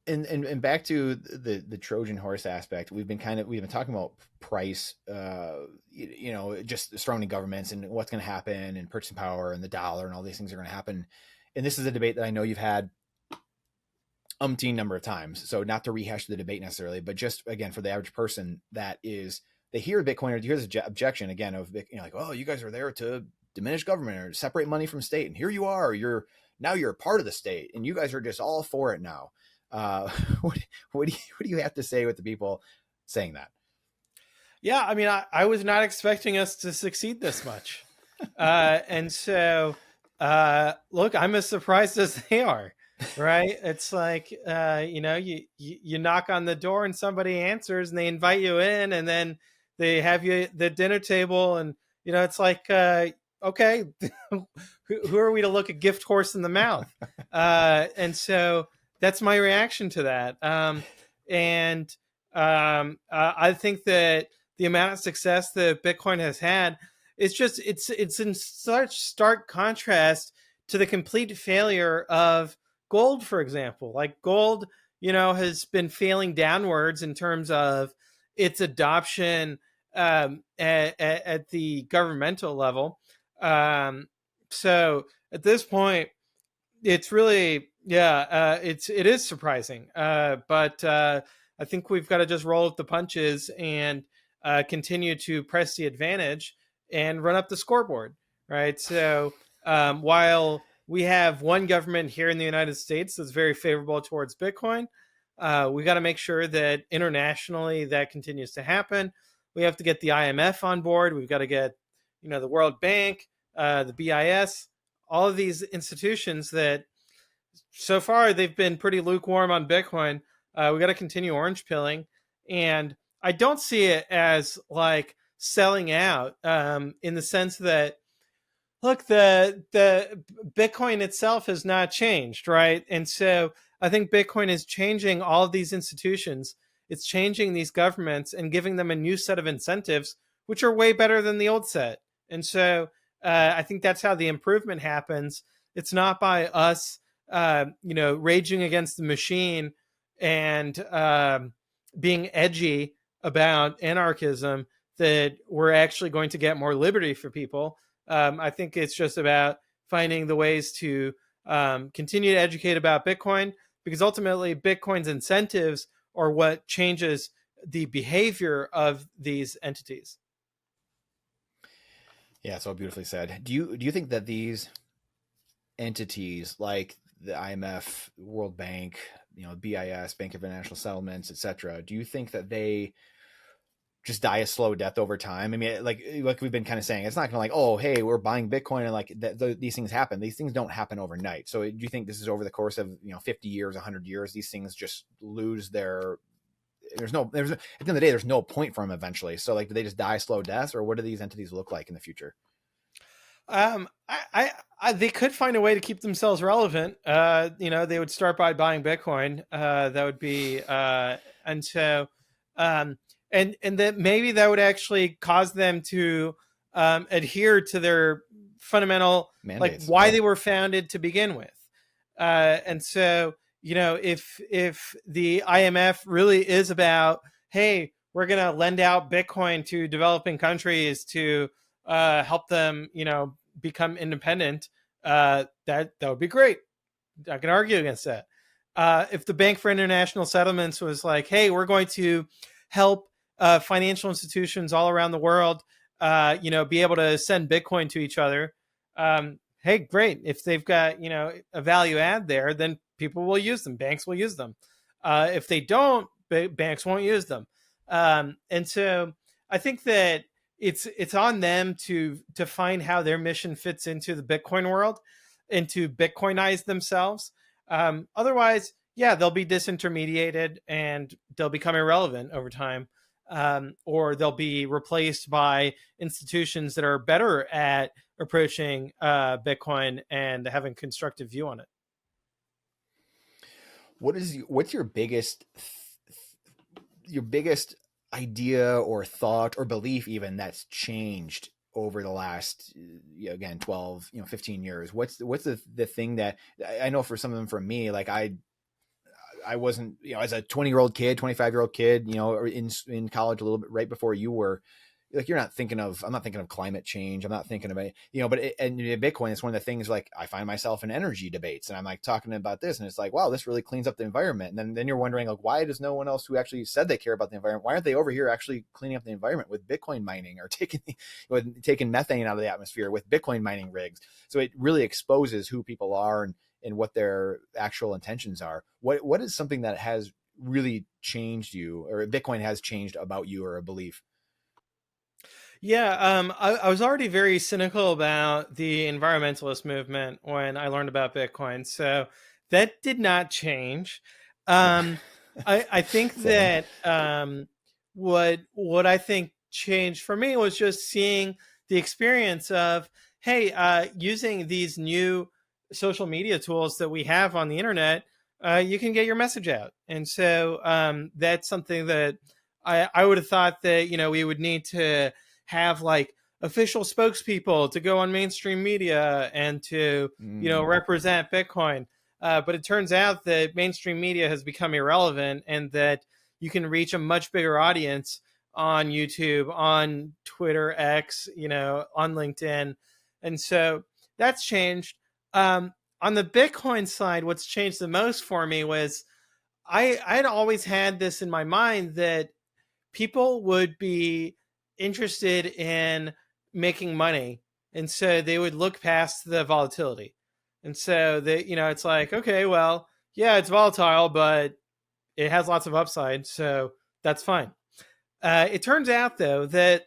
And back to the Trojan horse aspect, we've been talking about price, just surrounding governments and what's going to happen and purchasing power and the dollar and all these things are going to happen. And this is a debate that I know you've had umpteen number of times. So not to rehash the debate necessarily, but just again, for the average person that is, they hear Bitcoin or they hear this objection again of, like, oh, you guys are there to diminish government or separate money from state. And here you are, you're a part of the state and you guys are just all for it now. Uh, what do you have to say with the people saying that? Yeah, I mean, I was not expecting us to succeed this much. And so, look, I'm as surprised as they are, right? It's like, you knock on the door and somebody answers and they invite you in and then they have you at the dinner table. And, it's like, okay, who are we to look a gift horse in the mouth? And so that's my reaction to that. And I think that the amount of success that Bitcoin has had, it's in such stark contrast to the complete failure of gold, for example. Like gold, has been failing downwards in terms of its adoption at the governmental level. So at this point, it's really, it is surprising, but I think we've got to just roll with the punches and continue to press the advantage and run up the scoreboard, right? So while we have one government here in the United States that's very favorable towards Bitcoin, we got to make sure that internationally that continues to happen. We have to get the IMF on board. We've got to get, the World Bank, the BIS, all of these institutions that so far they've been pretty lukewarm on Bitcoin. We got to continue orange pilling, and I don't see it as like selling out in the sense that, look, the Bitcoin itself has not changed, right? And so I think Bitcoin is changing all of these institutions. It's changing these governments and giving them a new set of incentives, which are way better than the old set. And so I think that's how the improvement happens. It's not by us, raging against the machine and being edgy about anarchism that we're actually going to get more liberty for people. I think it's just about finding the ways to continue to educate about Bitcoin, because ultimately Bitcoin's incentives are what changes the behavior of these entities. Yeah, so beautifully said. Do you think that these entities like the IMF, World Bank, BIS, Bank of International Settlements, etc., do you think that they just die a slow death over time? I mean, like we've been kind of saying, it's not going to like, oh, hey, we're buying Bitcoin and like these things happen. These things don't happen overnight. So do you think this is over the course of 50 years, 100 years, these things just lose their there's at the end of the day, there's no point for them eventually. So like, do they just die slow deaths, or what do these entities look like in the future? They could find a way to keep themselves relevant. They would start by buying Bitcoin. That would be, and so, and that maybe that would actually cause them to adhere to their fundamental, like Mandates, why yeah. they were founded to begin with. And so, if the IMF really is about, hey, we're going to lend out Bitcoin to developing countries to help them, become independent, that would be great. I can argue against that. If the Bank for International Settlements was like, hey, we're going to help financial institutions all around the world, be able to send Bitcoin to each other, hey, great. If they've got, a value add there, then people will use them. Banks will use them. If they don't, banks won't use them. And so I think that it's on them to find how their mission fits into the Bitcoin world and to Bitcoinize themselves. Otherwise, yeah, they'll be disintermediated and they'll become irrelevant over time, or they'll be replaced by institutions that are better at approaching Bitcoin and having a constructive view on it. What's your biggest idea or thought or belief even that's changed over the last again 12 15 years? What's the thing that I know for some of them, for me, like I wasn't, as a 20-year-old kid, 25-year-old kid, or in college a little bit right before you were, like, I'm not thinking of climate change. I'm not thinking of it, but and Bitcoin is one of the things, like, I find myself in energy debates and I'm like talking about this and it's like, wow, this really cleans up the environment. And then you're wondering, like, why does no one else who actually said they care about the environment, why aren't they over here actually cleaning up the environment with Bitcoin mining, or taking methane out of the atmosphere with Bitcoin mining rigs? So it really exposes who people are and what their actual intentions are. What is something that has really changed you, or Bitcoin has changed about you, or a belief? Yeah, I was already very cynical about the environmentalist movement when I learned about Bitcoin, so that did not change. Yeah. Um, I think Same. that what I think changed for me was just seeing the experience of, hey, using these new social media tools that we have on the internet, you can get your message out, and so that's something that I would have thought that we would need to have like official spokespeople to go on mainstream media and to Mm. represent Bitcoin. But it turns out that mainstream media has become irrelevant, and that you can reach a much bigger audience on YouTube, on Twitter X, on LinkedIn, and so that's changed. On the Bitcoin side, what's changed the most for me was I had always had this in my mind that people would be interested in making money, and so they would look past the volatility, and so it's like, okay, well, yeah, it's volatile, but it has lots of upside, so that's fine. It turns out, though, that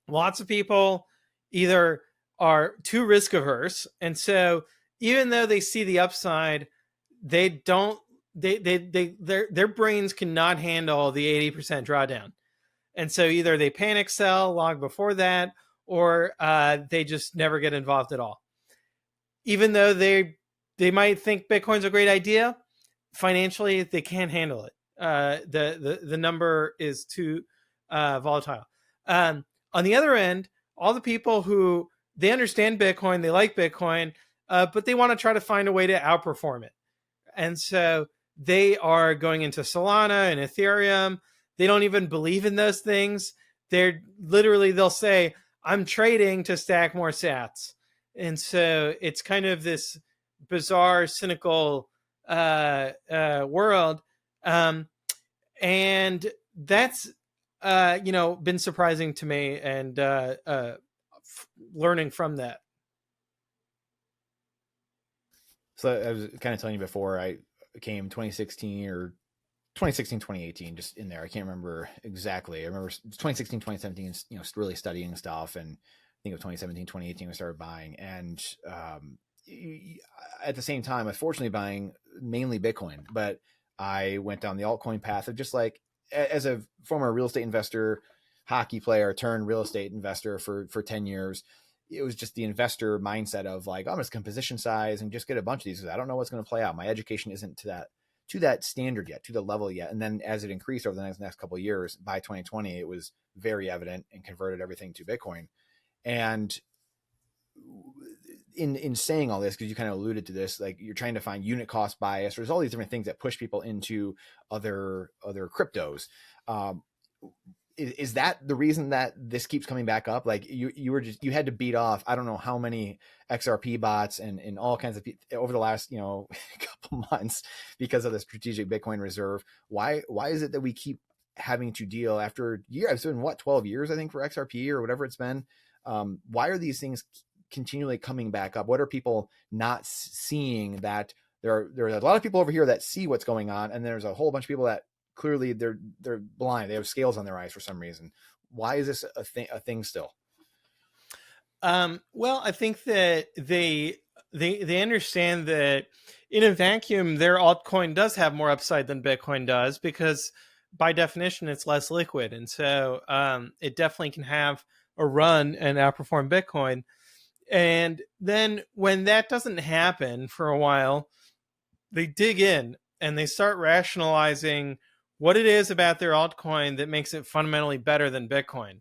lots of people either are too risk averse, and so even though they see the upside, they don't their brains cannot handle the 80% drawdown, and so either they panic sell long before that, or they just never get involved at all. Even though they might think Bitcoin's a great idea, financially they can't handle it. The number is too volatile. On the other end, all the people who they understand Bitcoin, they like Bitcoin, but they want to try to find a way to outperform it, and so they are going into Solana and Ethereum. They don't even believe in those things. They'll say, I'm trading to stack more sats. And so it's kind of this bizarre, cynical world. And that's, been surprising to me, and learning from that. So I was kind of telling you before, I came 2016 or 2016, 2018, just in there. I can't remember exactly. I remember 2016, 2017, really studying stuff. And I think of 2017, 2018, we started buying. And at the same time, I was fortunately buying mainly Bitcoin, but I went down the altcoin path of just, like, as a former real estate investor, hockey player turned real estate investor for 10 years. It was just the investor mindset of, like, I'm just going to position size and just get a bunch of these, because I don't know what's going to play out. My education isn't to that standard yet, to the level yet. And then as it increased over the next couple of years, by 2020, it was very evident and converted everything to Bitcoin. And in saying all this, because you kind of alluded to this, like, you're trying to find unit cost bias. There's all these different things that push people into other cryptos. Um, is that the reason that this keeps coming back up? Like, you had to beat off, I don't know how many XRP bots and all kinds of over the last couple months because of the strategic Bitcoin reserve. Why is it that we keep having to deal after years? It's been, what, 12 years, I think, for XRP or whatever it's been. Why are these things continually coming back up? What are people not seeing? That there are a lot of people over here that see what's going on, and there's a whole bunch of people that clearly they're blind. They have scales on their eyes for some reason. Why is this a thing still? Well, I think that they understand that in a vacuum, their altcoin does have more upside than Bitcoin does, because by definition, it's less liquid, and so it definitely can have a run and outperform Bitcoin. And then when that doesn't happen for a while, they dig in and they start rationalizing what it is about their altcoin that makes it fundamentally better than Bitcoin.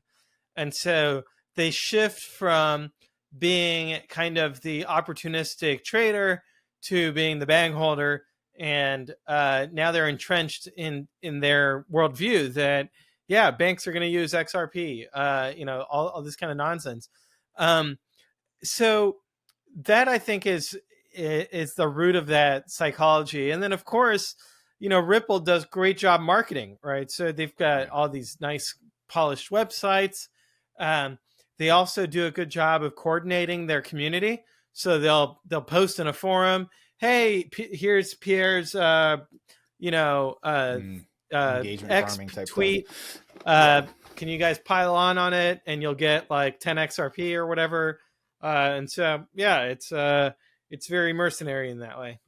And so they shift from being kind of the opportunistic trader to being the bag holder, and now they're entrenched in their worldview that banks are going to use XRP, all this kind of nonsense. So that, I think, is the root of that psychology. And then, of course, Ripple does great job marketing, right? So they've got all these nice polished websites. They also do a good job of coordinating their community. So they'll post in a forum, hey, here's Pierre's engagement X farming type tweet. Can you guys pile on it, and you'll get like 10 XRP or whatever. And so it's very mercenary in that way.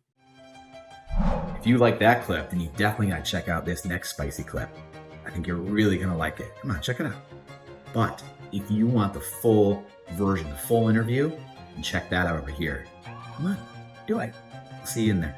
If you like that clip, then you definitely got to check out this next spicy clip. I think you're really going to like it. Come on, check it out. But if you want the full version, the full interview, then check that out over here. Come on, do it. I'll see you in there.